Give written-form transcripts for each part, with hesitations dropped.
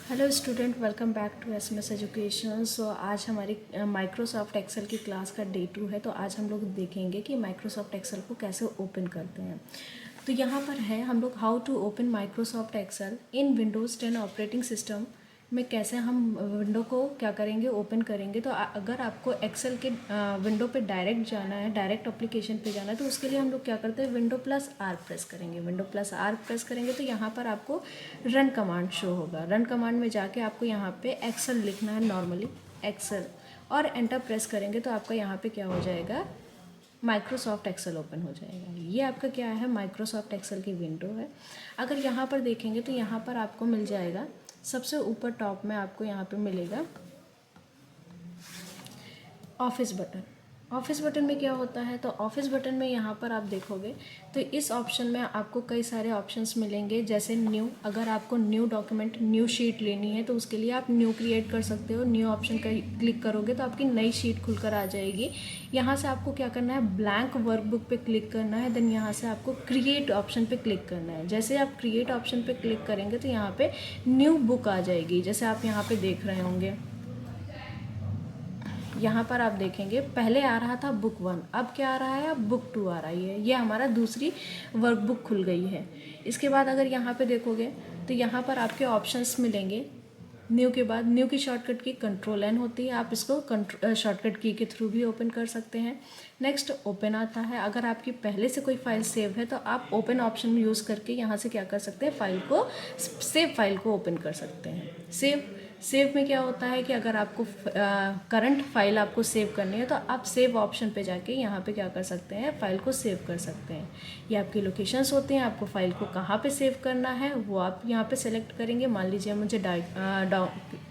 Hello student, welcome back to SMS education. So आज हमारी Microsoft Excel की class का डे 2 है। तो आज हम लोग देखेंगे कि माइक्रोसॉफ्ट एक्सेल को कैसे ओपन करते हैं। तो यहाँ पर है हम लोग how to open Microsoft Excel in Windows 10 operating system में कैसे हम विंडो को क्या करेंगे, ओपन करेंगे। तो अगर आपको एक्सेल के विंडो पे डायरेक्ट जाना है, डायरेक्ट एप्लीकेशन पे जाना है, तो उसके लिए हम लोग क्या करते हैं, विंडो प्लस आर प्रेस करेंगे। विंडो प्लस आर प्रेस करेंगे तो यहाँ पर आपको रन कमांड शो होगा। रन कमांड में जाके आपको यहाँ पे एक्सेल लिखना है, नॉर्मली एक्सेल, और एंटर प्रेस करेंगे तो आपका यहाँ पे क्या हो जाएगा, माइक्रोसॉफ्ट एक्सेल ओपन हो जाएगा। ये आपका क्या है, माइक्रोसॉफ्ट एक्सेल की विंडो है। अगर यहाँ पर देखेंगे तो यहाँ पर आपको मिल जाएगा, सबसे ऊपर टॉप में आपको यहाँ पे मिलेगा ऑफिस बटन। ऑफिस बटन में क्या होता है, तो ऑफिस बटन में यहाँ पर आप देखोगे तो इस ऑप्शन में आपको कई सारे ऑप्शंस मिलेंगे, जैसे न्यू। अगर आपको न्यू डॉक्यूमेंट, न्यू शीट लेनी है तो उसके लिए आप न्यू क्रिएट कर सकते हो। न्यू ऑप्शन का क्लिक करोगे तो आपकी नई शीट खुलकर आ जाएगी। यहाँ से आपको क्या करना है, ब्लैंक वर्कबुक पे क्लिक करना है। देन यहाँ से आपको क्रिएट ऑप्शन पे क्लिक करना है। जैसे आप क्रिएट ऑप्शन पे क्लिक करेंगे तो यहाँ पे न्यू बुक आ जाएगी, जैसे आप यहाँ पे देख रहे होंगे। यहाँ पर आप देखेंगे पहले आ रहा था बुक 1, अब क्या आ रहा है, अब बुक 2 आ रही है। ये हमारा दूसरी वर्कबुक खुल गई है। इसके बाद अगर यहाँ पे देखोगे तो यहाँ पर आपके ऑप्शंस मिलेंगे। न्यू के बाद, न्यू की शॉर्टकट की कंट्रोल एन होती है, आप इसको शॉर्टकट की के थ्रू भी ओपन कर सकते हैं। नेक्स्ट ओपन आता है। अगर आपकी पहले से कोई फाइल सेव है तो आप ओपन ऑप्शन यूज़ करके यहाँ से क्या कर सकते हैं, फाइल को, सेव फाइल को ओपन कर सकते हैं। सेव में क्या होता है कि अगर आपको करंट फाइल आपको सेव करनी है तो आप सेव ऑप्शन पे जाके यहाँ पे क्या कर सकते हैं, फाइल को सेव कर सकते हैं। ये आपकी लोकेशंस होते हैं, आपको फाइल को कहाँ पे सेव करना है वो आप यहाँ पे सेलेक्ट करेंगे। मान लीजिए मुझे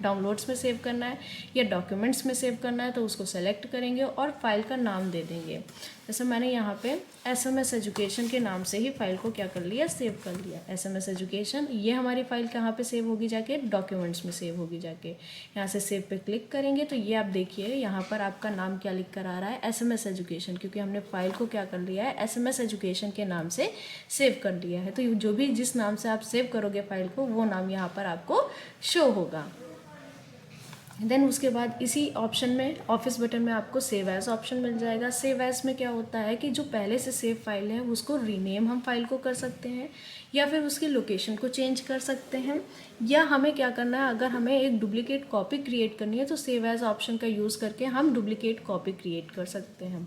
डाउनलोड्स में सेव करना है या डॉक्यूमेंट्स में सेव करना है तो उसको सेलेक्ट करेंगे और फाइल का नाम दे देंगे। जैसे मैंने यहाँ पे एसएमएस एजुकेशन के नाम से ही फाइल को क्या कर लिया, सेव कर लिया, एसएमएस एजुकेशन। ये हमारी फाइल कहाँ पे सेव होगी, जाके डॉक्यूमेंट्स में सेव होगी। जाके यहाँ से सेव पे क्लिक करेंगे तो ये आप देखिए यहाँ पर आपका नाम क्या लिख कर आ रहा है, एसएमएस एजुकेशन, क्योंकि हमने फाइल को क्या कर लिया है, एसएमएस एजुकेशन के नाम से सेव कर लिया है। तो जो भी जिस नाम से आप सेव करोगे फाइल को, वो नाम यहाँ पर आपको शो होगा। देन उसके बाद इसी ऑप्शन में, ऑफिस बटन में आपको सेव एज ऑप्शन मिल जाएगा। सेव एज में क्या होता है कि जो पहले से सेव फाइल है उसको रीनेम हम फाइल को कर सकते हैं, या फिर उसकी लोकेशन को चेंज कर सकते हैं, या हमें क्या करना है, अगर हमें एक डुप्लीकेट कॉपी क्रिएट करनी है तो सेव एज ऑप्शन का यूज़ करके हम डुप्लीकेट कॉपी क्रिएट कर सकते हैं।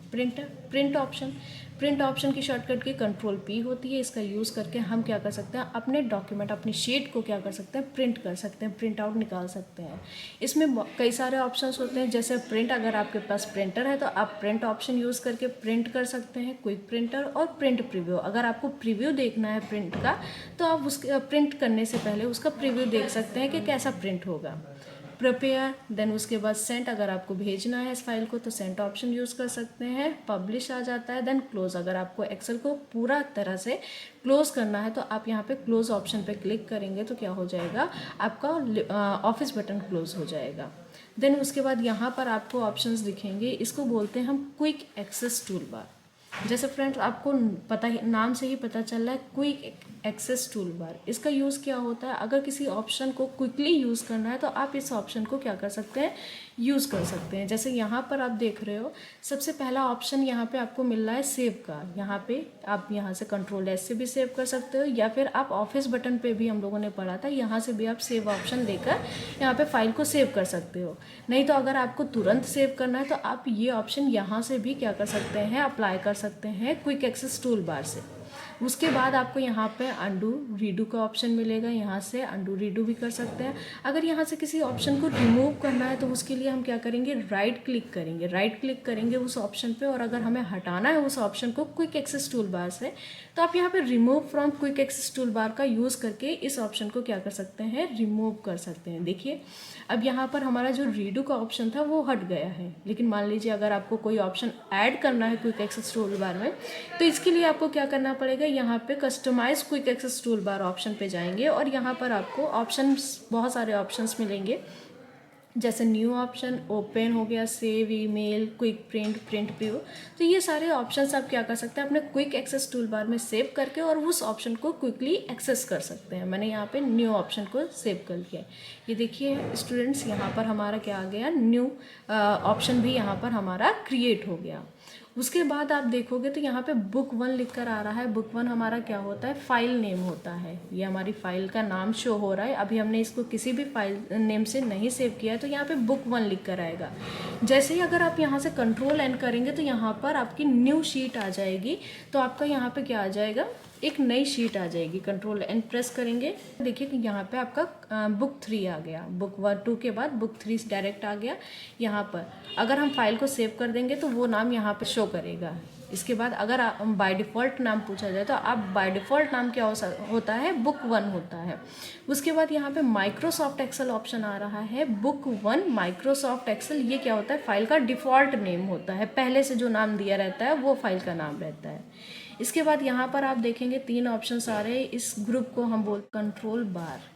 प्रिंट ऑप्शन की शॉर्टकट की कंट्रोल पी होती है। इसका यूज़ करके हम क्या कर सकते हैं, अपने डॉक्यूमेंट, अपनी शीट को क्या कर सकते हैं, प्रिंट कर सकते हैं, प्रिंट आउट निकाल सकते हैं। इसमें कई सारे ऑप्शंस होते हैं, जैसे प्रिंट। अगर आपके पास प्रिंटर है तो आप प्रिंट ऑप्शन यूज़ करके प्रिंट कर सकते हैं, क्विक प्रिंटर और प्रिंट प्रीव्यू। अगर आपको प्रीव्यू देखना है प्रिंट का तो आप उसके प्रिंट करने से पहले उसका प्रीव्यू देख सकते हैं कि कैसा प्रिंट होगा। प्रिपेयर, देन उसके बाद सेंट। अगर आपको भेजना है इस फाइल को तो सेंट ऑप्शन यूज़ कर सकते हैं, पब्लिश आ जाता है। देन क्लोज, अगर आपको एक्सेल को पूरा तरह से क्लोज करना है तो आप यहाँ पे क्लोज ऑप्शन पे क्लिक करेंगे तो क्या हो जाएगा, आपका ऑफिस बटन क्लोज हो जाएगा। देन उसके बाद यहाँ पर आपको ऑप्शंस दिखेंगे, इसको बोलते हैं हम क्विक एक्सेस टूल बार। जैसे फ्रेंड्स आपको पता ही, नाम से ही पता चल रहा है, क्विक एक्सेस टूल बार। इसका यूज़ क्या होता है, अगर किसी ऑप्शन को क्विकली यूज़ करना है तो आप इस ऑप्शन को क्या कर सकते हैं, यूज़ कर सकते हैं। जैसे यहाँ पर आप देख रहे हो, सबसे पहला ऑप्शन यहाँ पे आपको मिल रहा है सेव का। यहाँ पे आप यहाँ से कंट्रोल एस से भी सेव कर सकते हो, या फिर आप ऑफिस बटन पे भी हम लोगों ने पढ़ा था, यहाँ से भी आप सेव ऑप्शन लेकर यहाँ पे फाइल को सेव कर सकते हो। नहीं तो अगर आपको तुरंत सेव करना है तो आप ये ऑप्शन यहाँ से भी क्या कर सकते हैं, अप्लाई कर सकते हैं क्विक एक्सेस टूल बार से। उसके बाद आपको यहाँ पे अंडू रीडू का ऑप्शन मिलेगा, यहाँ से अंडू रीडू भी कर सकते हैं। अगर यहाँ से किसी ऑप्शन को रिमूव करना है तो उसके लिए हम क्या करेंगे, राइट क्लिक करेंगे उस ऑप्शन पे, और अगर हमें हटाना है उस ऑप्शन को क्विक एक्सेस टूल बार से तो आप यहाँ पे remove from quick access toolbar का यूज़ करके इस ऑप्शन को क्या कर सकते हैं, रिमूव कर सकते हैं। देखिए अब यहाँ पर हमारा जो रीडू का ऑप्शन था वो हट गया है। लेकिन मान लीजिए अगर आपको कोई ऑप्शन ऐड करना है क्विक एक्सेस टूल बार में तो इसके लिए आपको क्या करना पड़ेगा, यहाँ पे customize quick access toolbar option पे जाएंगे और यहाँ पर आपको ऑप्शंस, बहुत सारे ऑप्शंस मिलेंगे। जैसे न्यू ऑप्शन, ओपन हो गया, save email, quick print, print view. तो ये सारे ऑप्शंस आप क्या कर सकते हैं अपने क्विक एक्सेस टूल बार में सेव करके और उस ऑप्शन को क्विकली एक्सेस कर सकते हैं। मैंने यहाँ पे न्यू ऑप्शन को सेव कर लिया है। ये देखिए स्टूडेंट्स, यहाँ पर हमारा क्या आ गया, न्यू ऑप्शन भी यहाँ पर हमारा क्रिएट हो गया। उसके बाद आप देखोगे तो यहाँ पे बुक 1 लिख कर आ रहा है। बुक 1 हमारा क्या होता है, फाइल नेम होता है। ये हमारी फाइल का नाम शो हो रहा है। अभी हमने इसको किसी भी फाइल नेम से नहीं सेव किया है तो यहाँ पे बुक 1 लिख कर आएगा। जैसे ही अगर आप यहाँ से कंट्रोल एन करेंगे तो यहाँ पर आपकी न्यू शीट आ जाएगी। तो आपका यहाँ पे क्या आ जाएगा, एक नई शीट आ जाएगी। कंट्रोल एन प्रेस करेंगे, देखिए कि यहाँ पे आपका बुक 3 आ गया। बुक 1 2 के बाद बुक 3 डायरेक्ट आ गया यहाँ पर। अगर हम फाइल को सेव कर देंगे तो वो नाम यहाँ पे शो करेगा। इसके बाद अगर बाय डिफ़ॉल्ट नाम पूछा जाए तो आप बाय डिफ़ॉल्ट नाम क्या होता है, बुक 1 होता है। उसके बाद यहाँ पे माइक्रोसॉफ्ट एक्सेल ऑप्शन आ रहा है। बुक 1 माइक्रोसॉफ्ट एक्सेल, ये क्या होता है, फाइल का डिफ़ॉल्ट नेम होता है। पहले से जो नाम दिया रहता है वो फाइल का नाम रहता है। इसके बाद यहाँ पर आप देखेंगे 3 ऑप्शंस आ रहे हैं। इस ग्रुप को हम बोलते कंट्रोल बार।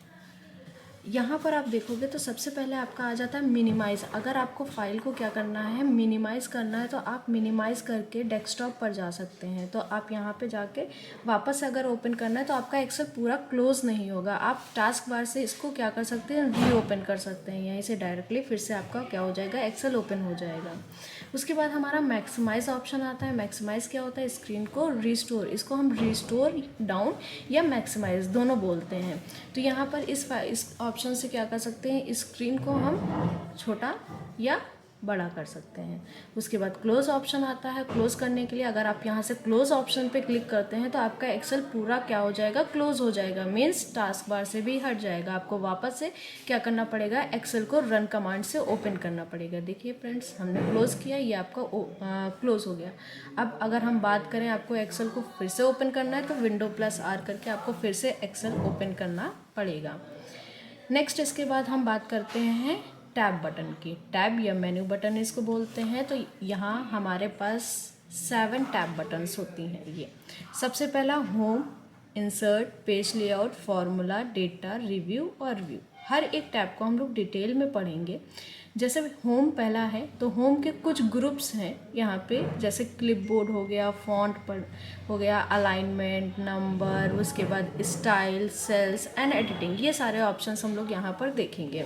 यहाँ पर आप देखोगे तो सबसे पहले आपका आ जाता है मिनिमाइज़। अगर आपको फाइल को क्या करना है, मिनिमाइज़ करना है तो आप मिनिमाइज़ करके डेस्कटॉप पर जा सकते हैं। तो आप यहाँ पे जाके वापस से अगर ओपन करना है तो आपका एक्सेल पूरा क्लोज नहीं होगा। आप टास्क बार से इसको क्या कर सकते हैं, रीओपन कर सकते हैं। यहीं से डायरेक्टली फिर से आपका क्या हो जाएगा, एक्सेल ओपन हो जाएगा। उसके बाद हमारा मैक्सिमाइज़ ऑप्शन आता है। मैक्सिमाइज़ क्या होता है, स्क्रीन को रिस्टोर, इसको हम रिस्टोर डाउन या मैक्सिमाइज़ दोनों बोलते हैं। तो यहाँ पर इस ऑप्शन से क्या कर सकते हैं, स्क्रीन को हम छोटा या बड़ा कर सकते हैं। उसके बाद क्लोज ऑप्शन आता है। क्लोज करने के लिए अगर आप यहाँ से क्लोज ऑप्शन पे क्लिक करते हैं तो आपका एक्सेल पूरा क्या हो जाएगा, क्लोज हो जाएगा। मीन्स टास्क बार से भी हट जाएगा। आपको वापस से क्या करना पड़ेगा, एक्सेल को रन कमांड से ओपन करना पड़ेगा। देखिए फ्रेंड्स, हमने क्लोज किया, ये आपका क्लोज हो गया। अब अगर हम बात करें आपको एक्सेल को फिर से ओपन करना है तो विंडो +R करके आपको फिर से एक्सेल ओपन करना पड़ेगा। नेक्स्ट इसके बाद हम बात करते हैं टैब बटन की। टैब या मेन्यू बटन इसको बोलते हैं। तो यहाँ हमारे पास 7 टैब बटन्स होती हैं। ये सबसे पहला home, insert, page layout, formula, data, review और व्यू। हर एक टैब को हम लोग डिटेल में पढ़ेंगे। जैसे होम पहला है तो होम के कुछ ग्रुप्स हैं यहाँ पे, जैसे क्लिपबोर्ड हो गया, फॉन्ट पर हो गया, अलाइनमेंट, नंबर, उसके बाद स्टाइल, सेल्स एंड एडिटिंग। ये सारे ऑप्शंस हम लोग यहाँ पर देखेंगे।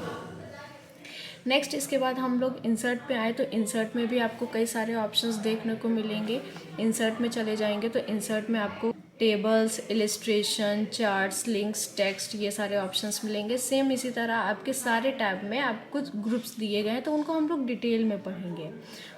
नेक्स्ट इसके बाद हम लोग इंसर्ट पे आए तो इंसर्ट में भी आपको कई सारे ऑप्शंस देखने को मिलेंगे। इंसर्ट में चले जाएंगे तो इंसर्ट में आपको tables, illustration, charts, links, text, ये सारे ऑप्शंस मिलेंगे। सेम इसी तरह आपके सारे टैब में आपको ग्रुप्स दिए गए हैं तो उनको हम लोग डिटेल में पढ़ेंगे।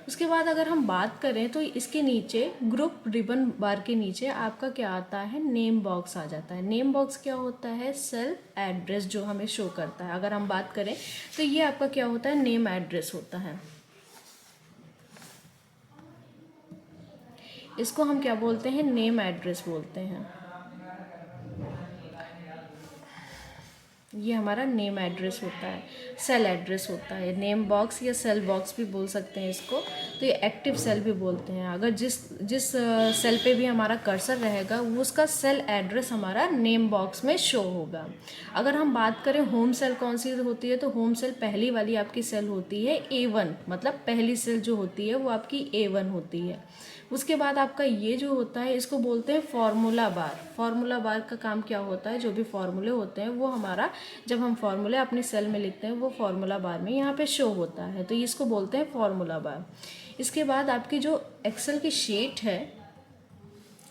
उसके बाद अगर हम बात करें तो इसके नीचे ग्रुप रिबन बार के नीचे आपका क्या आता है, नेम बॉक्स आ जाता है। नेम बॉक्स क्या होता है, सेल्फ एड्रेस जो हमें शो करता है। अगर हम बात करें तो ये आपका क्या होता है, नेम एड्रेस होता है। इसको हम क्या बोलते हैं, नेम एड्रेस बोलते हैं। ये हमारा नेम एड्रेस होता है, सेल एड्रेस होता है। नेम बॉक्स या सेल बॉक्स भी बोल सकते हैं इसको। तो ये एक्टिव सेल भी बोलते हैं। अगर जिस सेल पे भी हमारा कर्सर रहेगा वो उसका सेल एड्रेस हमारा नेम बॉक्स में शो होगा। अगर हम बात करें होम सेल कौन सी होती है तो होम सेल पहली वाली आपकी सेल होती है A1, मतलब पहली सेल जो होती है वो आपकी A1 होती है। उसके बाद आपका ये जो होता है इसको बोलते हैं फॉर्मूला बार। फॉर्मूला बार का काम क्या होता है, जो भी फॉर्मूले होते हैं वो हमारा, जब हम फॉर्मूले अपनी सेल में लिखते हैं वो फॉर्मूला बार में यहाँ पे शो होता है। तो इसको बोलते हैं फॉर्मूला बार। इसके बाद आपकी जो एक्सेल की शीट है,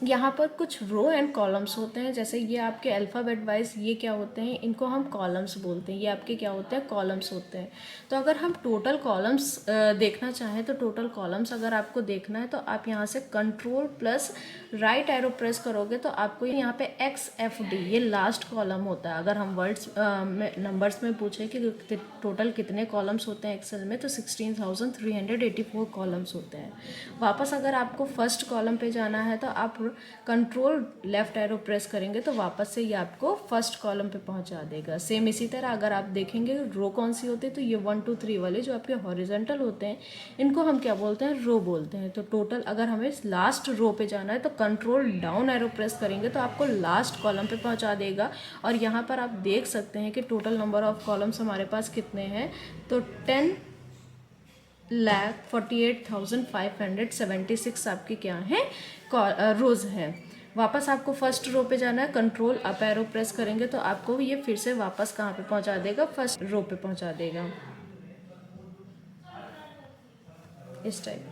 यहाँ पर कुछ रो एंड कॉलम्स होते हैं। जैसे ये आपके अल्फ़ाबेट वाइज ये क्या होते हैं, इनको हम कॉलम्स बोलते हैं। ये आपके क्या होते हैं, कॉलम्स होते हैं। तो अगर हम टोटल कॉलम्स देखना चाहें तो टोटल कॉलम्स अगर आपको देखना है तो आप यहाँ से control plus right arrow press करोगे तो आपको यहाँ पे XFD ये लास्ट कॉलम होता है। अगर हम वर्ड्स में नंबर्स में पूछें कि टोटल कितने कॉलम्स होते हैं एक्सेल में तो 16,384 कॉलम्स होते हैं। वापस अगर आपको फर्स्ट कॉलम पे जाना है तो आप और कंट्रोल लेफ्ट एरो प्रेस करेंगे तो वापस से ये आपको फर्स्ट कॉलम पे पहुंचा देगा। सेम इसी तरह अगर आप देखेंगे रो कौन सी होती है तो ये 1 2 3 वाले जो आपके हॉरिजॉन्टल होते हैं इनको हम क्या बोलते हैं, रो बोलते हैं। तो टोटल अगर हमें लास्ट रो पे जाना है तो कंट्रोल डाउन एरो प्रेस करेंगे तो आपको लास्ट कॉलम पे पहुंचा देगा। और यहाँ पर आप देख सकते हैं कि टोटल नंबर ऑफ कॉलम्स हमारे पास कितने हैं, तो 10,48,576 आपके क्या हैं, रोज हैं। वापस आपको फर्स्ट रो पे जाना है, कंट्रोल अप एरो प्रेस करेंगे तो आपको ये फिर से वापस कहाँ पे पहुंचा देगा, फर्स्ट रो पे पहुंचा देगा इस टाइप।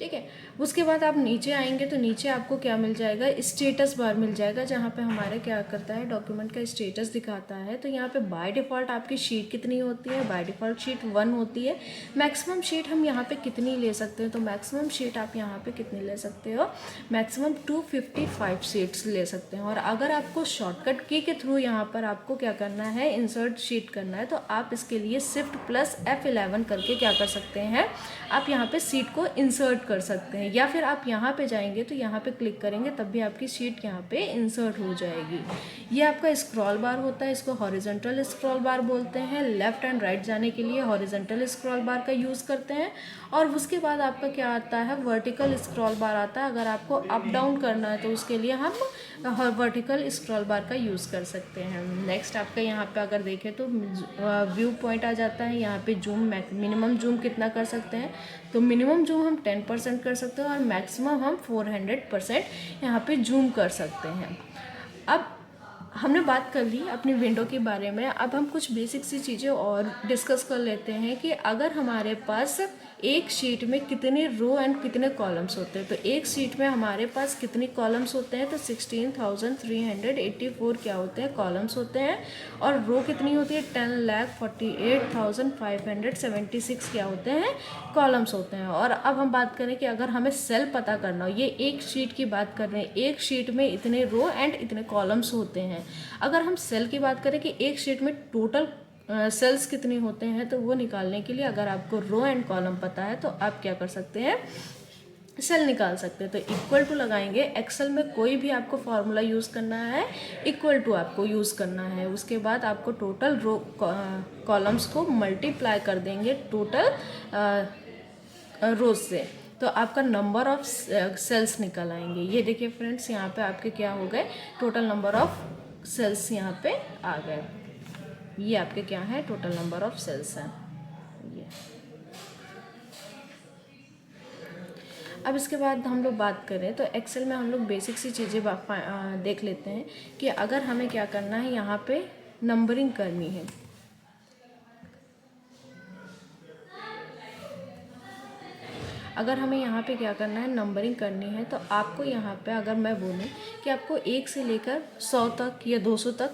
ठीक है, उसके बाद आप नीचे आएंगे तो नीचे आपको क्या मिल जाएगा, स्टेटस बार मिल जाएगा, जहाँ पे हमारे क्या करता है डॉक्यूमेंट का स्टेटस दिखाता है। तो यहाँ पे बाय डिफ़ॉल्ट आपकी शीट कितनी होती है, बाय डिफ़ॉल्ट शीट 1 होती है। मैक्सिमम शीट हम यहाँ पे कितनी ले सकते हैं, तो मैक्सिमम शीट आप यहाँ पे कितनी ले सकते हो, मैक्सिमम 255 शीट्स ले सकते हैं। और अगर आपको शॉर्टकट की के थ्रू यहाँ पर आपको क्या करना है, इंसर्ट शीट करना है, तो आप इसके लिए शिफ्ट प्लस F11 करके क्या कर सकते हैं, आप यहाँ पे सीट को इंसर्ट कर सकते हैं। या फिर आप यहाँ पे जाएंगे तो यहाँ पे क्लिक करेंगे तब भी आपकी शीट यहाँ पे इंसर्ट हो जाएगी। ये आपका स्क्रॉल बार होता है, इसको हॉरिजॉन्टल स्क्रॉल बार बोलते हैं। लेफ्ट एंड राइट जाने के लिए हॉरिजॉन्टल स्क्रॉल बार का यूज़ करते हैं। और उसके बाद आपका क्या आता है, वर्टिकल स्क्रॉल बार आता है। अगर आपको अप डाउन करना है तो उसके लिए हम वर्टिकल स्क्रॉल बार का यूज़ कर सकते हैं। नेक्स्ट आपका यहाँ पे अगर देखें तो व्यू पॉइंट आ जाता है। यहाँ पे जूम मिनिमम जूम कितना कर सकते हैं, तो मिनिमम जूम हम 10% कर सकते हैं और मैक्सिमम हम 400% यहाँ पे जूम कर सकते हैं। अब हमने बात कर ली अपनी विंडो के बारे में। अब हम कुछ बेसिक सी चीज़ें और डिस्कस कर लेते हैं कि अगर हमारे पास एक शीट में कितने रो एंड कितने कॉलम्स होते हैं। तो एक शीट में हमारे पास कितनी कॉलम्स होते हैं, तो 16,384 क्या होते हैं, कॉलम्स होते हैं। और रो कितनी होती है, 10,48,576 क्या होते हैं, कॉलम्स होते हैं। और अब हम बात करें कि अगर हमें सेल पता करना हो, ये एक शीट की बात कर रहे हैं, एक शीट में इतने रो एंड इतने कॉलम्स होते हैं। अगर हम सेल की बात करें कि एक शीट में टोटल सेल्स कितने होते हैं, तो वो निकालने के लिए अगर आपको रो एंड कॉलम पता है तो आप क्या कर सकते हैं, सेल निकाल सकते हैं। तो इक्वल टू लगाएंगे। एक्सेल में कोई भी आपको फार्मूला यूज़ करना है, इक्वल टू आपको यूज़ करना है। उसके बाद आपको टोटल रो कॉलम्स को मल्टीप्लाई कर देंगे टोटल रोज से, तो आपका नंबर ऑफ सेल्स निकल आएंगे। ये देखिए फ्रेंड्स, यहाँ पे आपके क्या हो गए, टोटल नंबर ऑफ सेल्स यहाँ पे आ गए। ये आपके क्या है, टोटल नंबर ऑफ सेल्स हैं ये। अब इसके बाद हम लोग बात करें तो एक्सेल में हम लोग बेसिक सी चीज़ें देख लेते हैं कि अगर हमें क्या करना है, यहाँ पे नंबरिंग करनी है। अगर हमें यहाँ पे क्या करना है, नंबरिंग करनी है, तो आपको यहाँ पे अगर मैं बोलूँ कि आपको 1 से लेकर 100 तक या 200 तक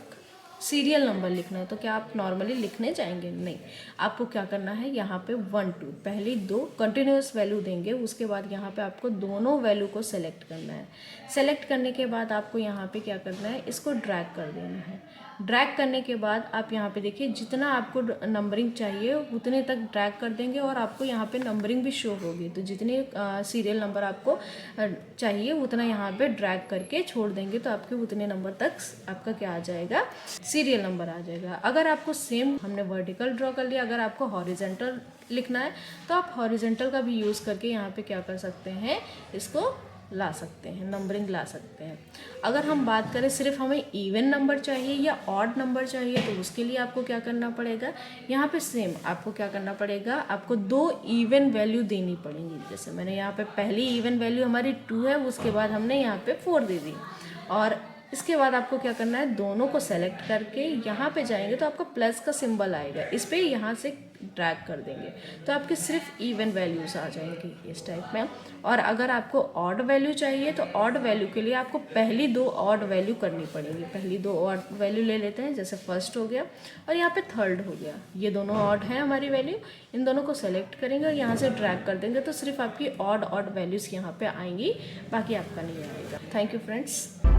सीरियल नंबर लिखना है, तो क्या आप नॉर्मली लिखने जाएंगे? नहीं, आपको क्या करना है, यहाँ पे 1 2 पहली 2 कंटिन्यूस वैल्यू देंगे। उसके बाद यहाँ पे आपको दोनों वैल्यू को सेलेक्ट करना है। सेलेक्ट करने के बाद आपको यहाँ पे क्या करना है, इसको ड्रैग कर देना है। ड्रैग करने के बाद आप यहाँ पे देखिए, जितना आपको नंबरिंग चाहिए उतने तक ड्रैग कर देंगे और आपको यहाँ पे नंबरिंग भी शो होगी। तो जितने सीरियल नंबर आपको चाहिए उतना यहाँ पे ड्रैग करके छोड़ देंगे, तो आपके उतने नंबर तक आपका क्या आ जाएगा, सीरियल नंबर आ जाएगा। अगर आपको सेम हमने वर्टिकल ड्रॉ कर लिया, अगर आपको हॉरिजॉन्टल लिखना है तो आप हॉरिजॉन्टल का भी यूज़ करके यहाँ पे क्या कर सकते हैं, इसको ला सकते हैं, नंबरिंग ला सकते हैं। अगर हम बात करें सिर्फ हमें इवन नंबर चाहिए या ऑड नंबर चाहिए, तो उसके लिए आपको क्या करना पड़ेगा, यहाँ पे सेम आपको क्या करना पड़ेगा, आपको 2 इवन वैल्यू देनी पड़ेंगी। जैसे मैंने यहाँ पे पहली इवन वैल्यू हमारी 2 है, उसके बाद हमने यहाँ पे 4 दे दी। और इसके बाद आपको क्या करना है, दोनों को सेलेक्ट करके यहाँ पे जाएंगे तो आपका प्लस का सिंबल आएगा, इस पर यहाँ से ड्रैग कर देंगे तो आपके सिर्फ इवन वैल्यूज़ आ जाएंगी इस टाइप में। और अगर आपको ऑड वैल्यू चाहिए तो ऑड वैल्यू के लिए आपको पहली 2 ऑड वैल्यू करनी पड़ेगी। पहली 2 ऑड वैल्यू ले लेते हैं, जैसे फर्स्ट हो गया और यहाँ पे थर्ड हो गया, ये दोनों ऑड हैं हमारी वैल्यू। इन दोनों को सेलेक्ट करेंगे और यहाँ से ड्रैग कर देंगे तो सिर्फ आपकी ऑड वैल्यूज़ यहाँ पे आएंगी, बाकी आपका नहीं आएगा। Thank you friends.